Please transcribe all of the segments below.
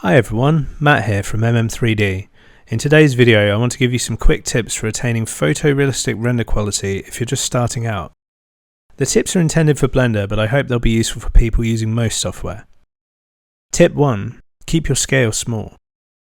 Hi everyone, Matt here from MM3D. In today's video I want to give you some quick tips for attaining photorealistic render quality if you're just starting out. The tips are intended for Blender, but I hope they'll be useful for people using most software. Tip 1. Keep your scale small.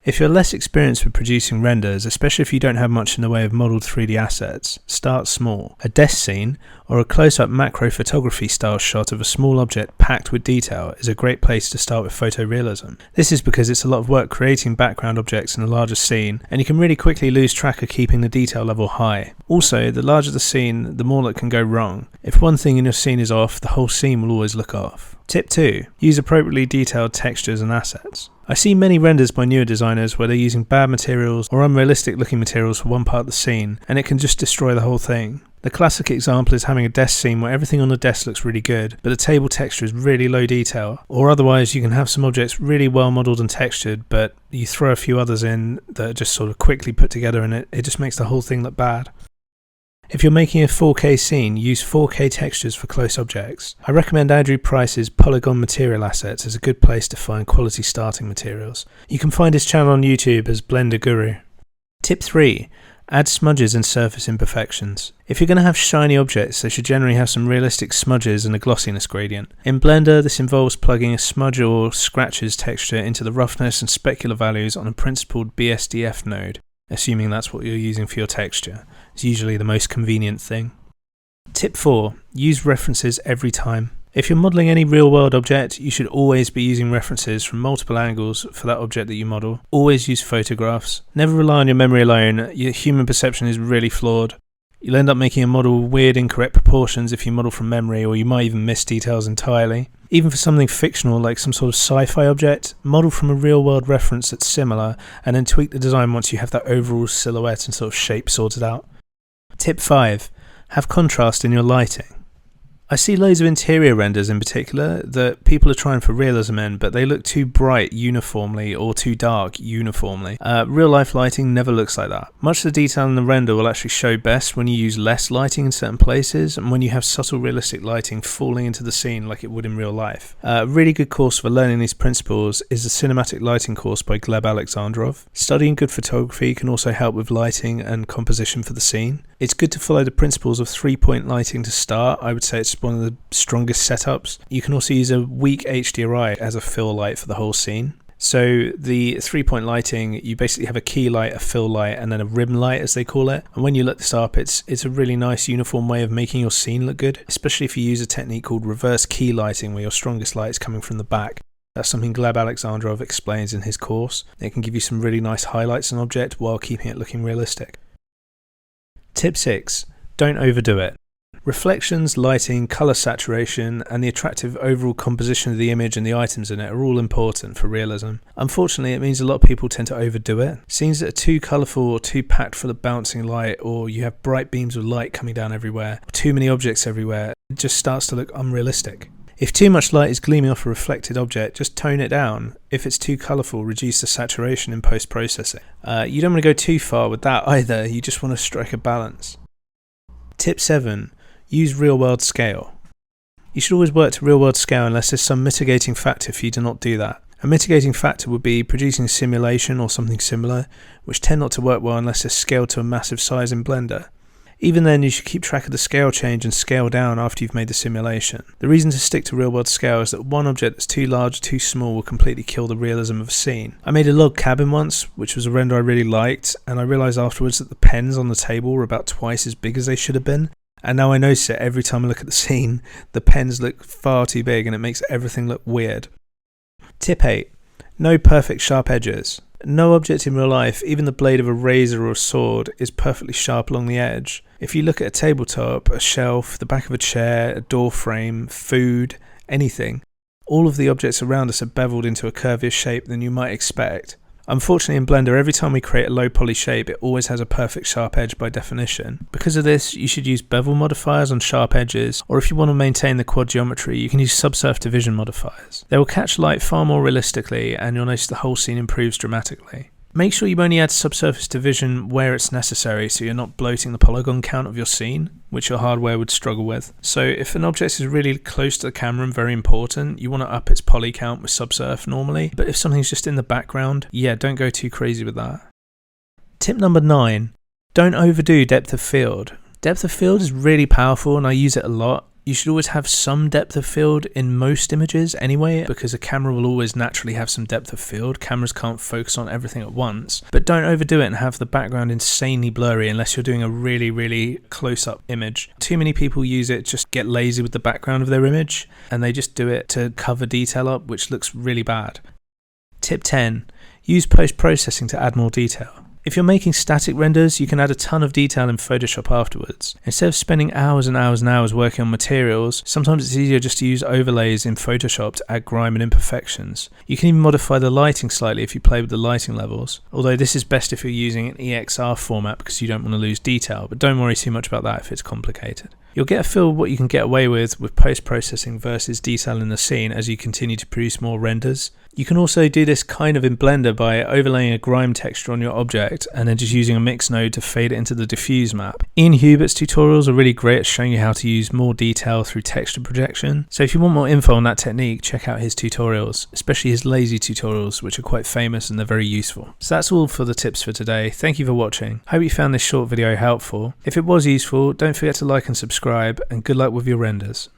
If you're less experienced with producing renders, especially if you don't have much in the way of modelled 3D assets, start small. A desk scene or a close-up macro photography style shot of a small object packed with detail is a great place to start with photorealism. This is because it's a lot of work creating background objects in a larger scene, and you can really quickly lose track of keeping the detail level high. Also, the larger the scene, the more that can go wrong. If one thing in your scene is off, the whole scene will always look off. Tip 2. Use appropriately detailed textures and assets. I see many renders by newer designers where they're using bad materials or unrealistic looking materials for one part of the scene, and it can just destroy the whole thing. The classic example is having a desk scene where everything on the desk looks really good, but the table texture is really low detail. Or otherwise you can have some objects really well modelled and textured, but you throw a few others in that are just sort of quickly put together and it just makes the whole thing look bad. If you're making a 4K scene, use 4K textures for close objects. I recommend Andrew Price's Poliigon material assets as a good place to find quality starting materials. You can find his channel on YouTube as BlenderGuru. Tip 3. Add smudges and surface imperfections. If you're going to have shiny objects, they should generally have some realistic smudges and a glossiness gradient. In Blender, this involves plugging a smudge or scratches texture into the roughness and specular values on a principled BSDF node, assuming that's what you're using for your texture. It's usually the most convenient thing. Tip 4. Use references every time. If you're modelling any real-world object, you should always be using references from multiple angles for that object that you model. Always use photographs. Never rely on your memory alone. Your human perception is really flawed. You'll end up making a model weird, incorrect proportions if you model from memory, or you might even miss details entirely. Even for something fictional like some sort of sci-fi object, model from a real-world reference that's similar, and then tweak the design once you have that overall silhouette and sort of shape sorted out. Tip 5. Have contrast in your lighting. I see loads of interior renders in particular that people are trying for realism in, but they look too bright uniformly or too dark uniformly. Real life lighting never looks like that. Much of the detail in the render will actually show best when you use less lighting in certain places and when you have subtle realistic lighting falling into the scene like it would in real life. A really good course for learning these principles is the cinematic lighting course by Gleb Alexandrov. Studying good photography can also help with lighting and composition for the scene. It's good to follow the principles of 3-point lighting to start. I would say it's one of the strongest setups. You can also use a weak HDRI as a fill light for the whole scene. So the 3-point lighting, you basically have a key light, a fill light, and then a rim light as they call it. And when you look this up, it's a really nice uniform way of making your scene look good, especially if you use a technique called reverse key lighting where your strongest light is coming from the back. That's something Gleb Alexandrov explains in his course. It can give you some really nice highlights on an object while keeping it looking realistic. Tip 6. Don't overdo it. Reflections, lighting, colour saturation, and the attractive overall composition of the image and the items in it are all important for realism. Unfortunately, it means a lot of people tend to overdo it. Scenes that are too colourful or too packed full of bouncing light, or you have bright beams of light coming down everywhere, or too many objects everywhere, it just starts to look unrealistic. If too much light is gleaming off a reflected object, just tone it down. If it's too colourful, reduce the saturation in post-processing. You don't want to go too far with that either, you just want to strike a balance. Tip 7. Use real-world scale. You should always work to real-world scale unless there's some mitigating factor for you to not do that. A mitigating factor would be producing a simulation or something similar, which tend not to work well unless it's scaled to a massive size in Blender. Even then, you should keep track of the scale change and scale down after you've made the simulation. The reason to stick to real-world scale is that one object that's too large or too small will completely kill the realism of a scene. I made a log cabin once, which was a render I really liked, and I realised afterwards that the pens on the table were about twice as big as they should have been. And now I notice it every time I look at the scene. The pens look far too big and it makes everything look weird. Tip 8. No perfect sharp edges. No object in real life, even the blade of a razor or a sword, is perfectly sharp along the edge. If you look at a tabletop, a shelf, the back of a chair, a door frame, food, anything, all of the objects around us are beveled into a curvier shape than you might expect. Unfortunately in Blender, every time we create a low poly shape, it always has a perfect sharp edge by definition. Because of this, you should use bevel modifiers on sharp edges, or if you want to maintain the quad geometry, you can use subsurf division modifiers. They will catch light far more realistically, and you'll notice the whole scene improves dramatically. Make sure you only add subsurface division where it's necessary so you're not bloating the polygon count of your scene, which your hardware would struggle with. So if an object is really close to the camera and very important, you want to up its poly count with subsurf normally, but if something's just in the background, yeah, don't go too crazy with that. Tip number 9, don't overdo depth of field. Depth of field is really powerful and I use it a lot. You should always have some depth of field in most images anyway, because a camera will always naturally have some depth of field. Cameras can't focus on everything at once, but don't overdo it and have the background insanely blurry unless you're doing a really close-up image. Too many people use it, just get lazy with the background of their image, and they just do it to cover detail up, which looks really bad. Tip 10, use post-processing to add more detail. If you're making static renders, you can add a ton of detail in Photoshop afterwards. Instead of spending hours and hours working on materials, sometimes it's easier just to use overlays in Photoshop to add grime and imperfections. You can even modify the lighting slightly if you play with the lighting levels, although this is best if you're using an EXR format because you don't want to lose detail, but don't worry too much about that if it's complicated. You'll get a feel of what you can get away with post-processing versus detail in the scene as you continue to produce more renders. You can also do this kind of in Blender by overlaying a grime texture on your object and then just using a mix node to fade it into the diffuse map. Ian Hubert's tutorials are really great at showing you how to use more detail through texture projection. So if you want more info on that technique, check out his tutorials, especially his lazy tutorials, which are quite famous and they're very useful. So that's all for the tips for today. Thank you for watching. Hope you found this short video helpful. If it was useful, don't forget to like and subscribe, and good luck with your renders.